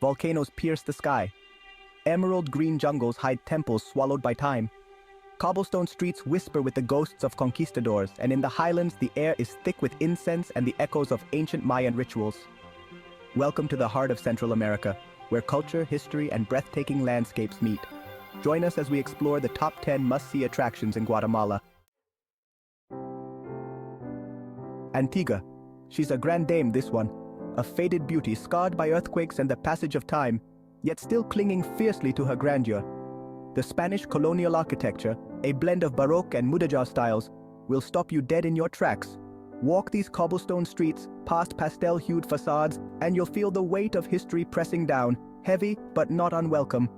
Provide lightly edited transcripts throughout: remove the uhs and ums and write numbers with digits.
volcanoes pierce the sky. Emerald green jungles hide temples swallowed by time. Cobblestone streets whisper with the ghosts of conquistadors, and in the highlands the air is thick with incense and the echoes of ancient Mayan rituals. Welcome to the heart of Central America, where culture, history, and breathtaking landscapes meet. Join us as we explore the top 10 must-see attractions in Guatemala. Antigua. She's a grand dame, this one. A faded beauty scarred by earthquakes and the passage of time, yet still clinging fiercely to her grandeur. The Spanish colonial architecture, a blend of Baroque and Mudéjar styles, will stop you dead in your tracks. Walk these cobblestone streets, past pastel-hued facades, and you'll feel the weight of history pressing down, heavy but not unwelcome.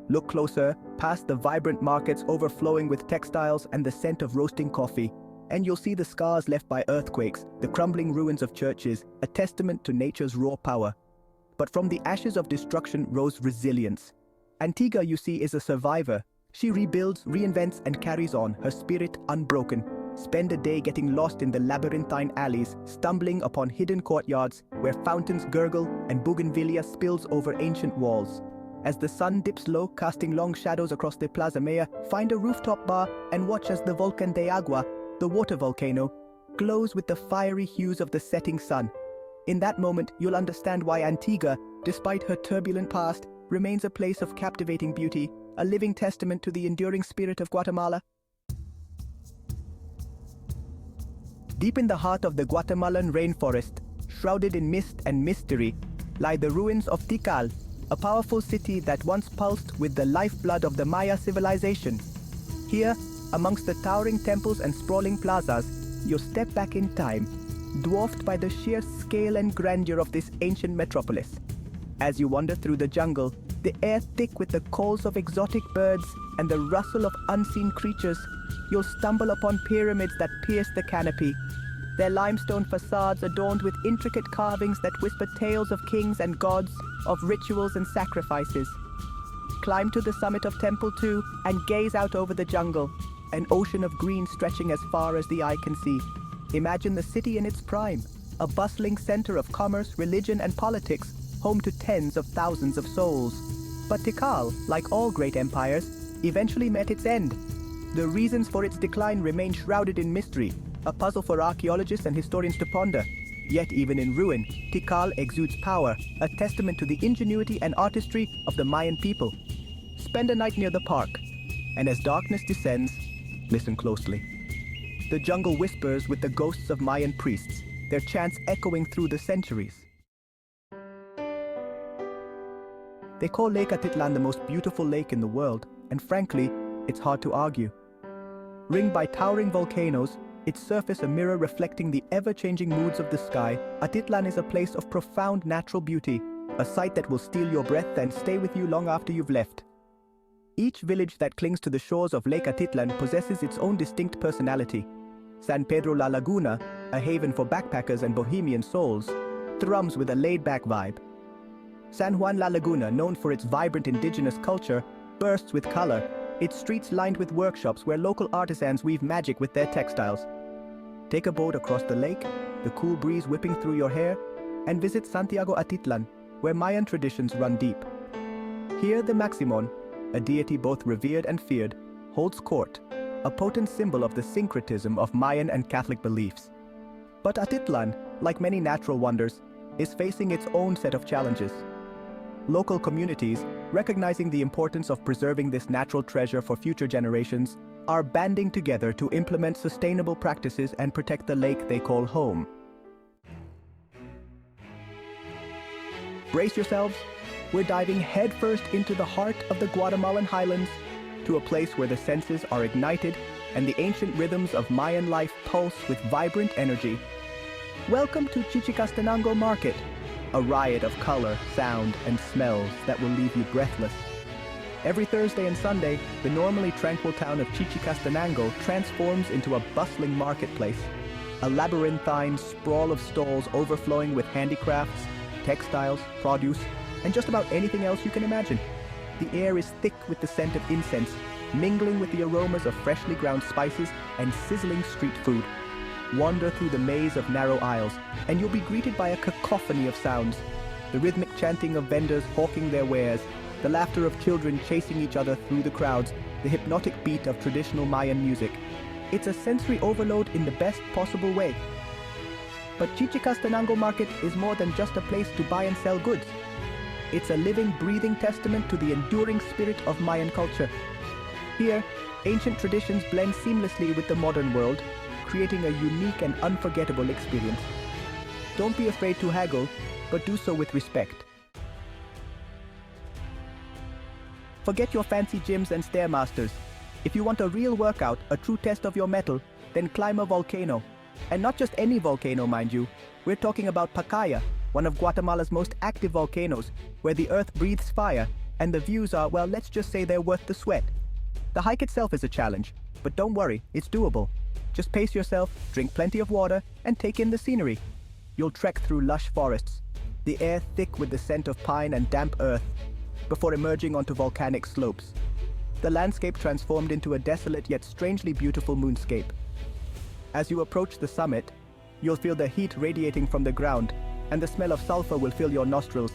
Look closer, past the vibrant markets overflowing with textiles and the scent of roasting coffee, and you'll see the scars left by earthquakes, the crumbling ruins of churches, a testament to nature's raw power. But from the ashes of destruction rose resilience. Antigua, you see, is a survivor. She rebuilds, reinvents, and carries on, her spirit unbroken. Spend a day getting lost in the labyrinthine alleys, stumbling upon hidden courtyards where fountains gurgle and bougainvillea spills over ancient walls. As the sun dips low, casting long shadows across the Plaza Maya, find a rooftop bar and watch as the Volcán de Agua, the water volcano, glows with the fiery hues of the setting sun. In that moment, you'll understand why Antigua, despite her turbulent past, remains a place of captivating beauty, a living testament to the enduring spirit of Guatemala. Deep in the heart of the Guatemalan rainforest, shrouded in mist and mystery, lie the ruins of Tikal, a powerful city that once pulsed with the lifeblood of the Maya civilization. Here, amongst the towering temples and sprawling plazas, you'll step back in time, dwarfed by the sheer scale and grandeur of this ancient metropolis. As you wander through the jungle, the air thick with the calls of exotic birds and the rustle of unseen creatures, you'll stumble upon pyramids that pierce the canopy, their limestone facades adorned with intricate carvings that whisper tales of kings and gods, of rituals and sacrifices. Climb to the summit of Temple 2 and gaze out over the jungle, an ocean of green stretching as far as the eye can see. Imagine the city in its prime, a bustling center of commerce, religion, and politics, home to tens of thousands of souls. But Tikal, like all great empires, eventually met its end. The reasons for its decline remain shrouded in mystery, a puzzle for archaeologists and historians to ponder. Yet even in ruin, Tikal exudes power, a testament to the ingenuity and artistry of the Mayan people. Spend a night near the park, and as darkness descends, listen closely. The jungle whispers with the ghosts of Mayan priests, their chants echoing through the centuries. They call Lake Atitlan the most beautiful lake in the world, and frankly, it's hard to argue. Ringed by towering volcanoes, its surface a mirror reflecting the ever-changing moods of the sky, Atitlan is a place of profound natural beauty, a sight that will steal your breath and stay with you long after you've left. Each village that clings to the shores of Lake Atitlan possesses its own distinct personality. San Pedro La Laguna, a haven for backpackers and bohemian souls, thrums with a laid-back vibe. San Juan La Laguna, known for its vibrant indigenous culture, bursts with color, its streets lined with workshops where local artisans weave magic with their textiles. Take a boat across the lake, the cool breeze whipping through your hair, and visit Santiago Atitlan, where Mayan traditions run deep. Here the Maximon, a deity both revered and feared, holds court, a potent symbol of the syncretism of Mayan and Catholic beliefs. But Atitlan, like many natural wonders, is facing its own set of challenges. Local communities, recognizing the importance of preserving this natural treasure for future generations, are banding together to implement sustainable practices and protect the lake they call home. Brace yourselves, we're diving headfirst into the heart of the Guatemalan highlands, to a place where the senses are ignited and the ancient rhythms of Mayan life pulse with vibrant energy. Welcome to Chichicastenango Market, a riot of color, sound, and smells that will leave you breathless. Every Thursday and Sunday, the normally tranquil town of Chichicastenango transforms into a bustling marketplace, a labyrinthine sprawl of stalls overflowing with handicrafts, textiles, produce, and just about anything else you can imagine. The air is thick with the scent of incense, mingling with the aromas of freshly ground spices and sizzling street food. Wander through the maze of narrow aisles, and you'll be greeted by a cacophony of sounds. The rhythmic chanting of vendors hawking their wares, the laughter of children chasing each other through the crowds, the hypnotic beat of traditional Mayan music. It's a sensory overload in the best possible way. But Chichicastenango Market is more than just a place to buy and sell goods. It's a living, breathing testament to the enduring spirit of Mayan culture. Here, ancient traditions blend seamlessly with the modern world, creating a unique and unforgettable experience. Don't be afraid to haggle, but do so with respect. Forget your fancy gyms and stairmasters. If you want a real workout, a true test of your mettle, then climb a volcano. And not just any volcano, mind you. We're talking about Pacaya, one of Guatemala's most active volcanoes, where the earth breathes fire, and the views are, well, let's just say they're worth the sweat. The hike itself is a challenge, but don't worry, it's doable. Just pace yourself, drink plenty of water, and take in the scenery. You'll trek through lush forests, the air thick with the scent of pine and damp earth, before emerging onto volcanic slopes. The landscape transformed into a desolate yet strangely beautiful moonscape. As you approach the summit, you'll feel the heat radiating from the ground, and the smell of sulfur will fill your nostrils.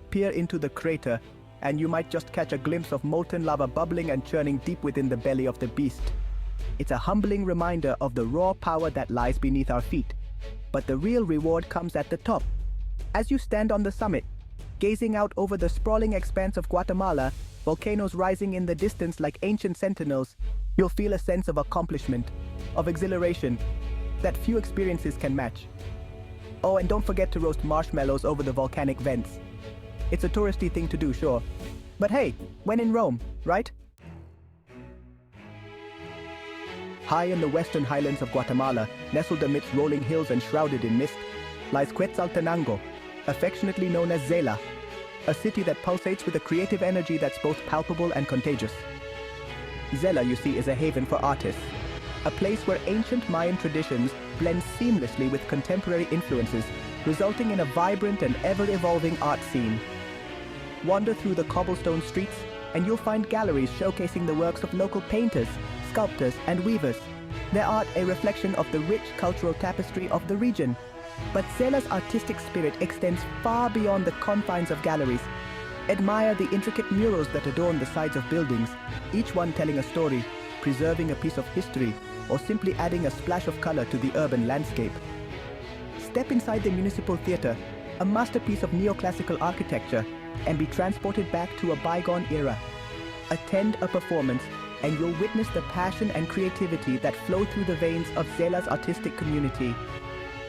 Peer into the crater, and you might just catch a glimpse of molten lava bubbling and churning deep within the belly of the beast. It's a humbling reminder of the raw power that lies beneath our feet. But the real reward comes at the top. As you stand on the summit, gazing out over the sprawling expanse of Guatemala, volcanoes rising in the distance like ancient sentinels, you'll feel a sense of accomplishment, of exhilaration, that few experiences can match. Oh, and don't forget to roast marshmallows over the volcanic vents. It's a touristy thing to do, sure. But hey, when in Rome, right? High in the western highlands of Guatemala, nestled amidst rolling hills and shrouded in mist, lies Quetzaltenango, affectionately known as Zela, a city that pulsates with a creative energy that's both palpable and contagious. Zela, you see, is a haven for artists, a place where ancient Mayan traditions blend seamlessly with contemporary influences, resulting in a vibrant and ever-evolving art scene. Wander through the cobblestone streets, and you'll find galleries showcasing the works of local painters, sculptors, and weavers. Their art a reflection of the rich cultural tapestry of the region. But Zela's artistic spirit extends far beyond the confines of galleries. Admire the intricate murals that adorn the sides of buildings, each one telling a story, preserving a piece of history, or simply adding a splash of color to the urban landscape. Step inside the municipal theater, a masterpiece of neoclassical architecture, and be transported back to a bygone era. Attend a performance, and you'll witness the passion and creativity that flow through the veins of Zela's artistic community.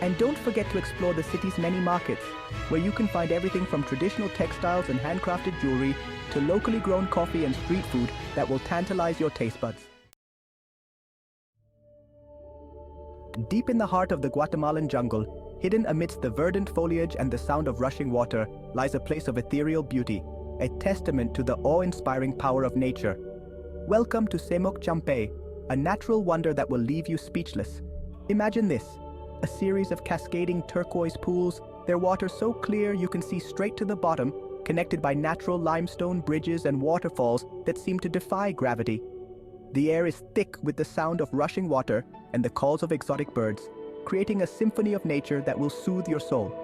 And don't forget to explore the city's many markets, where you can find everything from traditional textiles and handcrafted jewelry to locally grown coffee and street food that will tantalize your taste buds. Deep in the heart of the Guatemalan jungle, hidden amidst the verdant foliage and the sound of rushing water, lies a place of ethereal beauty, a testament to the awe-inspiring power of nature. Welcome to Semoc Champe, a natural wonder that will leave you speechless. Imagine this, a series of cascading turquoise pools, their water so clear you can see straight to the bottom, connected by natural limestone bridges and waterfalls that seem to defy gravity. The air is thick with the sound of rushing water and the calls of exotic birds, creating a symphony of nature that will soothe your soul.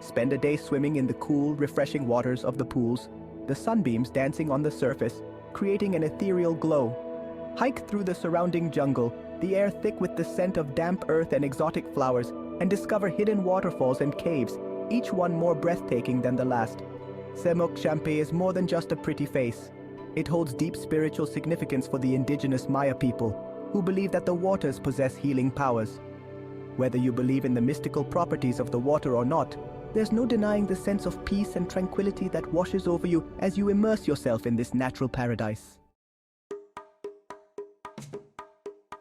Spend a day swimming in the cool, refreshing waters of the pools, the sunbeams dancing on the surface, creating an ethereal glow. Hike through the surrounding jungle, the air thick with the scent of damp earth and exotic flowers, and discover hidden waterfalls and caves, each one more breathtaking than the last. Semoc Champe is more than just a pretty face. It holds deep spiritual significance for the indigenous Maya people, who believe that the waters possess healing powers. Whether you believe in the mystical properties of the water or not, there's no denying the sense of peace and tranquility that washes over you as you immerse yourself in this natural paradise.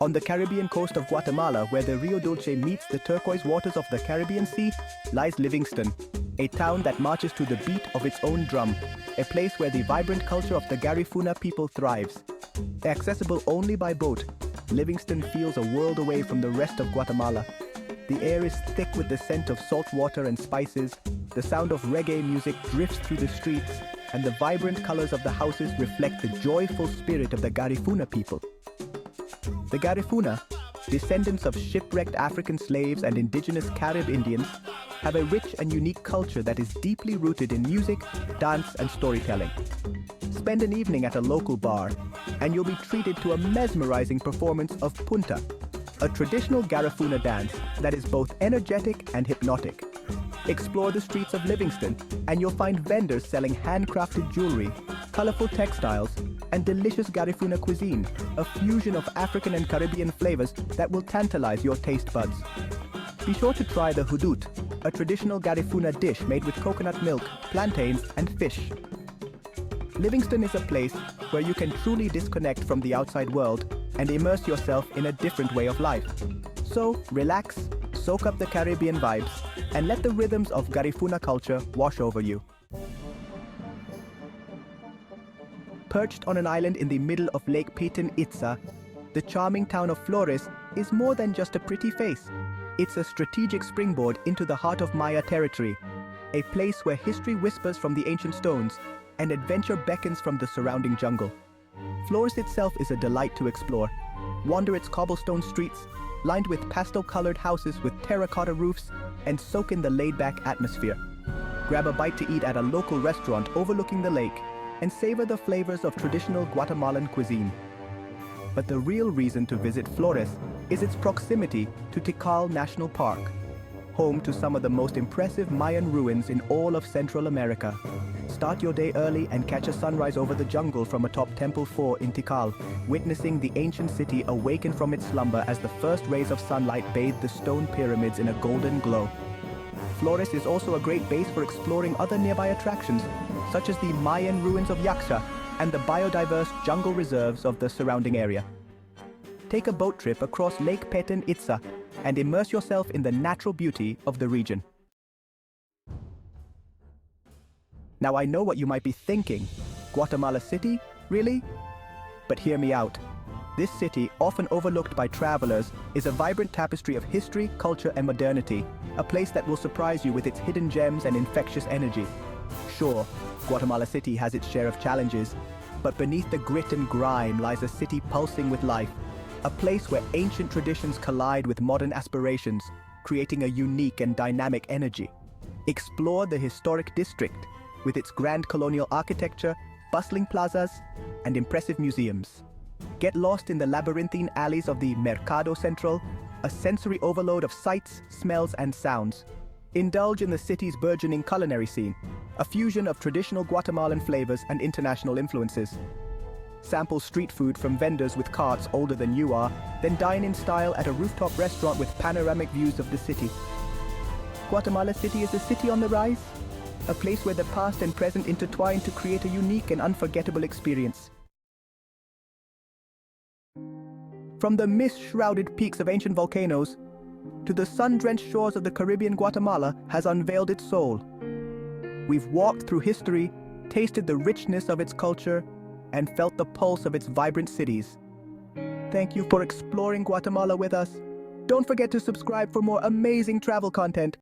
On the Caribbean coast of Guatemala, where the Rio Dulce meets the turquoise waters of the Caribbean Sea, lies Livingston, a town that marches to the beat of its own drum, a place where the vibrant culture of the Garifuna people thrives. Accessible only by boat, Livingston feels a world away from the rest of Guatemala. The air is thick with the scent of salt water and spices, the sound of reggae music drifts through the streets, and the vibrant colors of the houses reflect the joyful spirit of the Garifuna people. The Garifuna, descendants of shipwrecked African slaves and indigenous Carib Indians, have a rich and unique culture that is deeply rooted in music, dance, and storytelling. Spend an evening at a local bar, and you'll be treated to a mesmerizing performance of punta, a traditional Garifuna dance that is both energetic and hypnotic. Explore the streets of Livingston, and you'll find vendors selling handcrafted jewelry, colorful textiles, and delicious Garifuna cuisine, a fusion of African and Caribbean flavors that will tantalize your taste buds. Be sure to try the hudut, a traditional Garifuna dish made with coconut milk, plantains, and fish. Livingston is a place where you can truly disconnect from the outside world and immerse yourself in a different way of life. So, relax, soak up the Caribbean vibes, and let the rhythms of Garifuna culture wash over you. Perched on an island in the middle of Lake Pitin Itza, the charming town of Flores is more than just a pretty face. It's a strategic springboard into the heart of Maya territory, a place where history whispers from the ancient stones and adventure beckons from the surrounding jungle. Flores itself is a delight to explore. Wander its cobblestone streets, lined with pastel-colored houses with terracotta roofs, and soak in the laid-back atmosphere. Grab a bite to eat at a local restaurant overlooking the lake, and savor the flavors of traditional Guatemalan cuisine. But the real reason to visit Flores is its proximity to Tikal National Park, home to some of the most impressive Mayan ruins in all of Central America. Start your day early and catch a sunrise over the jungle from atop Temple 4 in Tikal, witnessing the ancient city awaken from its slumber as the first rays of sunlight bathe the stone pyramids in a golden glow. Flores is also a great base for exploring other nearby attractions, such as the Mayan ruins of Yaxha and the biodiverse jungle reserves of the surrounding area. Take a boat trip across Lake Pitin Itza and immerse yourself in the natural beauty of the region. Now I know what you might be thinking. Guatemala City? Really? But hear me out. This city, often overlooked by travelers, is a vibrant tapestry of history, culture, and modernity, a place that will surprise you with its hidden gems and infectious energy. Sure, Guatemala City has its share of challenges, but beneath the grit and grime lies a city pulsing with life, a place where ancient traditions collide with modern aspirations, creating a unique and dynamic energy. Explore the historic district, with its grand colonial architecture, bustling plazas, and impressive museums. Get lost in the labyrinthine alleys of the Mercado Central, a sensory overload of sights, smells, and sounds. Indulge in the city's burgeoning culinary scene, a fusion of traditional Guatemalan flavors and international influences. Sample street food from vendors with carts older than you are, then dine in style at a rooftop restaurant with panoramic views of the city. Guatemala City is a city on the rise, a place where the past and present intertwine to create a unique and unforgettable experience. From the mist-shrouded peaks of ancient volcanoes to the sun-drenched shores of the Caribbean, Guatemala has unveiled its soul. We've walked through history, tasted the richness of its culture, and felt the pulse of its vibrant cities. Thank you for exploring Guatemala with us. Don't forget to subscribe for more amazing travel content.